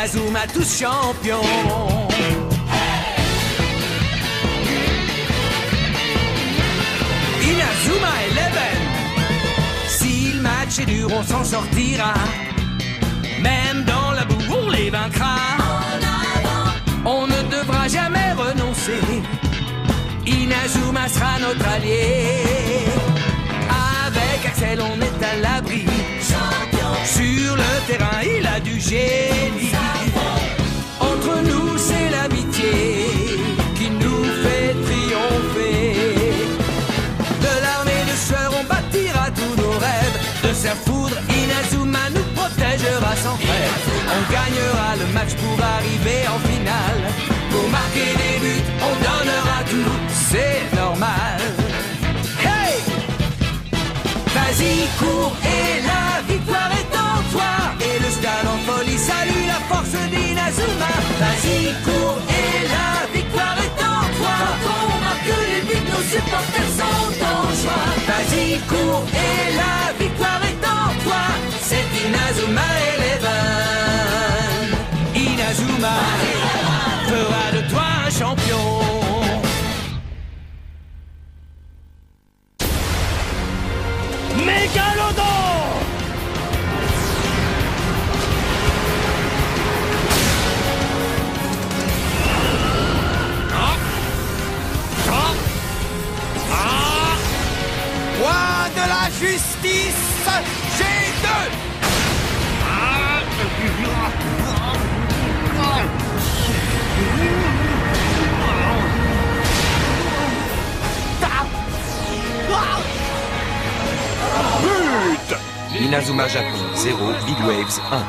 Inazuma tous champions. Inazuma Eleven. Si le match est dur, on s'en sortira. Même dans la boue, on les vaincra. On ne devra jamais renoncer. Inazuma sera notre allié. Avec Axel, on est à l'abri. Sur le terrain, il a du génie. Entre nous, c'est l'amitié qui nous fait triompher. De l'armée de sueur, on bâtira tous nos rêves. De sa foudre, Inazuma nous protégera sans trêve. On gagnera le match pour arriver en finale. Pour marquer des buts, on donnera tout, c'est normal. Hey! Vas-y, cours et la victoire est en toi. Et le stade en folie salue la force d'Inazuma. Vas-y, cours et la victoire est en toi. Quand on marque les buts, nos supporters sont en joie. Vas-y, cours et la victoire est en toi. C'est Inazuma Eleven. Inazuma fera de toi un champion. Mégalodon! Roi de la justice, G2! But! Inazuma Japon 0, Big Waves 1.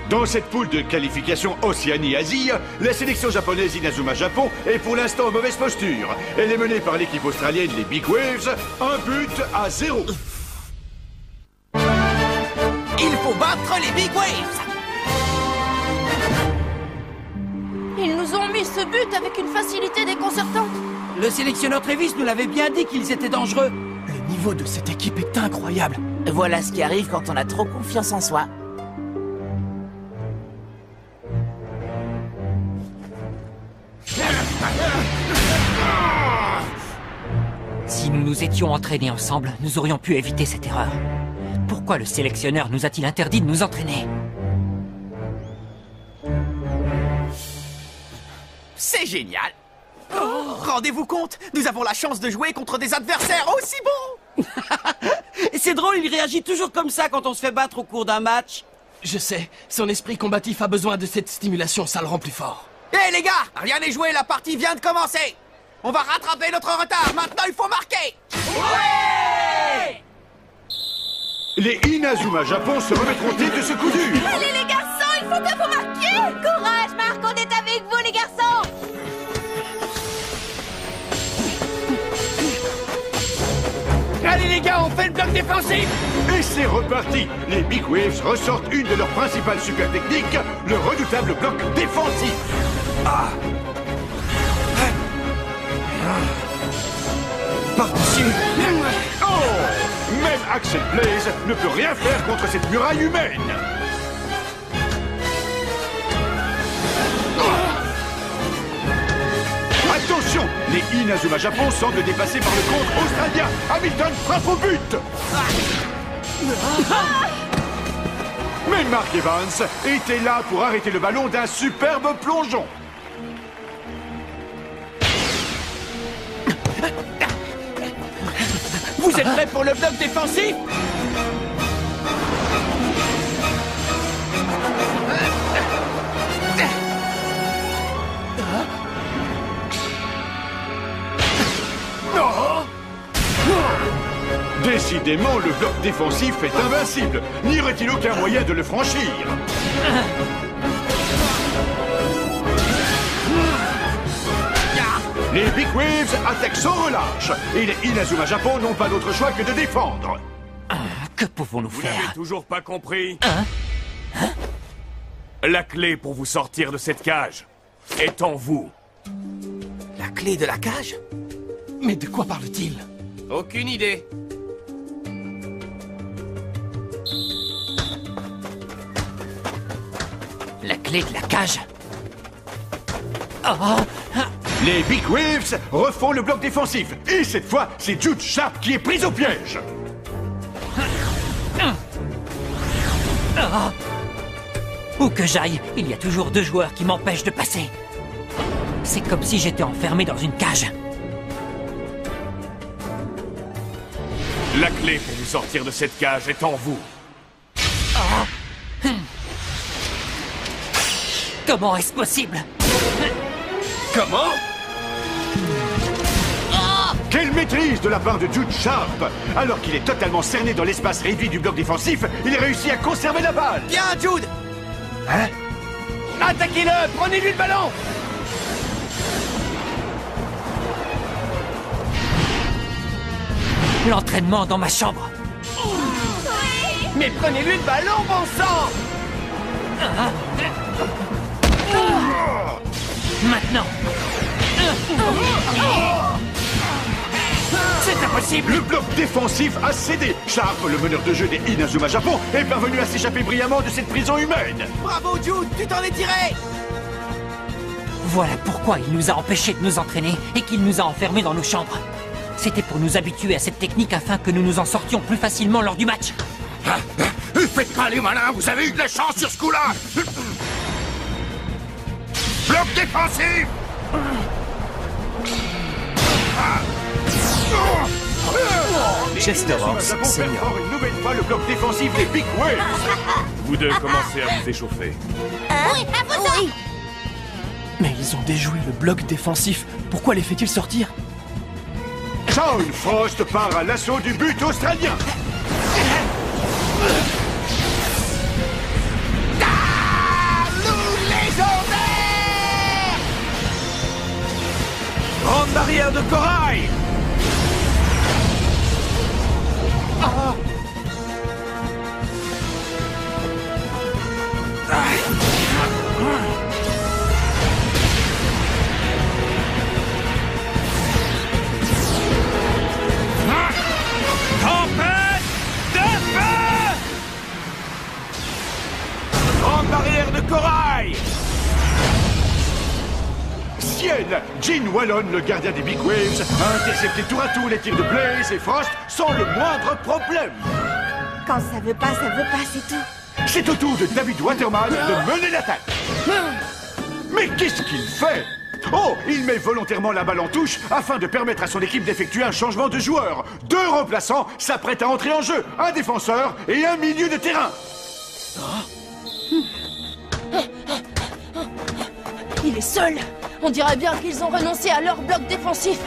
Dans cette poule de qualification Océanie-Asie, la sélection japonaise Inazuma Japon est pour l'instant en mauvaise posture. Elle est menée par l'équipe australienne, les Big Waves, 1-0. Il faut battre les Big Waves! Ils nous ont mis ce but avec une facilité déconcertante. Le sélectionneur Travis nous l'avait bien dit qu'ils étaient dangereux. Le niveau de cette équipe est incroyable. Voilà ce qui arrive quand on a trop confiance en soi. Si nous nous étions entraînés ensemble, nous aurions pu éviter cette erreur. Pourquoi le sélectionneur nous a-t-il interdit de nous entraîner? C'est génial! Rendez-vous compte, nous avons la chance de jouer contre des adversaires aussi bons! C'est drôle, il réagit toujours comme ça quand on se fait battre au cours d'un match. Je sais, son esprit combatif a besoin de cette stimulation, ça le rend plus fort. Hé les gars, rien n'est joué, la partie vient de commencer! On va rattraper notre retard, maintenant il faut marquer! Ouais! Les Inazuma Japon se remettront-ils de ce coup dur? Allez les garçons, il faut que vous marquiez! Courage Marc, on est avec vous les garçons! Allez les gars, on fait le bloc défensif! Et c'est reparti! Les Big Waves ressortent une de leurs principales super techniques, le redoutable bloc défensif. Par-dessus. Oh! Même Axel Blaze ne peut rien faire contre cette muraille humaine. Attention! Les Inazuma Japon semblent dépassés par le contre australien. Hamilton frappe au but! Mais Mark Evans était là pour arrêter le ballon d'un superbe plongeon. Vous êtes prêts pour le bloc défensif? Décidément, le bloc défensif est invincible. N'y aurait-il aucun moyen de le franchir? Les Big Waves attaquent sans relâche. Et les Inazuma Japon n'ont pas d'autre choix que de défendre. Que pouvons-nous Vous faire? n'avez toujours pas compris? Hein? La clé pour vous sortir de cette cage est en vous. La clé de la cage? Mais de quoi parle-t-il? Aucune idée. La clé de la cage? Oh, Les Big Waves refont le bloc défensif. Et cette fois, c'est Jude Sharp qui est pris au piège. où que j'aille, il y a toujours 2 joueurs qui m'empêchent de passer. C'est comme si j'étais enfermé dans une cage. La clé pour vous sortir de cette cage est en vous. Comment est-ce possible? Comment? Quelle maîtrise de la part de Jude Sharp! Alors qu'il est totalement cerné dans l'espace réduit du bloc défensif, il réussit à conserver la balle! Bien, Jude! Hein? Attaquez-le! Prenez-lui le ballon! L'entraînement dans ma chambre. Mais prenez-lui le ballon, bon sang! Maintenant. C'est impossible. Le bloc défensif a cédé. Sharp, le meneur de jeu des Inazuma Japon, est parvenu à s'échapper brillamment de cette prison humaine. Bravo, Jude! Tu t'en es tiré! Voilà pourquoi il nous a empêchés de nous entraîner et qu'il nous a enfermés dans nos chambres. C'était pour nous habituer à cette technique afin que nous nous en sortions plus facilement lors du match. Faites pas les malins, vous avez eu de la chance sur ce coup-là. Bloc défensif. Chester Horse, Japon senior. perfore une nouvelle fois le bloc défensif des Big Waves. Vous deux commencez à vous échauffer. Oui, à vous autres! Mais ils ont déjoué le bloc défensif. Pourquoi les fait-il sortir? Shaun Frost part à l'assaut du but australien. Grande barrière de corail! Tempête de feu! Grande barrière de corail! Ciel, Gene Wallon, le gardien des Big Waves, a intercepté tour à tour les tirs de Blaze et Frost sans le moindre problème. Quand ça veut pas, c'est tout. C'est au tour de David Waterman de mener l'attaque. Mais qu'est-ce qu'il fait? Oh, il met volontairement la balle en touche afin de permettre à son équipe d'effectuer un changement de joueur. 2 remplaçants s'apprêtent à entrer en jeu, un défenseur et un milieu de terrain. Il est seul. On dirait bien qu'ils ont renoncé à leur bloc défensif.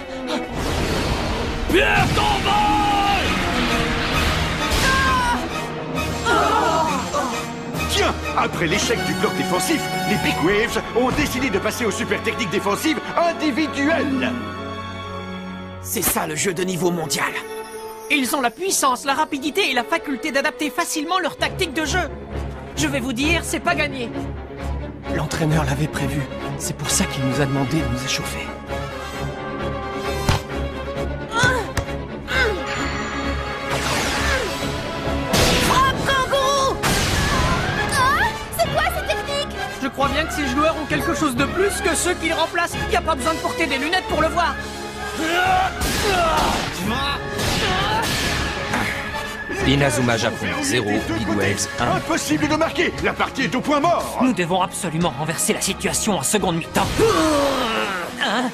Pierre tombale! Tiens, après l'échec du bloc défensif, les Big Waves ont décidé de passer aux super techniques défensives individuelles. C'est ça le jeu de niveau mondial. Ils ont la puissance, la rapidité et la faculté d'adapter facilement leur tactique de jeu. Je vais vous dire, c'est pas gagné. L'entraîneur l'avait prévu. C'est pour ça qu'il nous a demandé de nous échauffer. Frappe, kangourou! Ah, c'est quoi cette technique? Je crois bien que ces joueurs ont quelque chose de plus que ceux qui les remplacent. Y a pas besoin de porter des lunettes pour le voir. Inazuma Japon 0, Big Waves 1. Impossible de marquer, la partie est au point mort. Nous devons absolument renverser la situation en seconde mi-temps. Hein?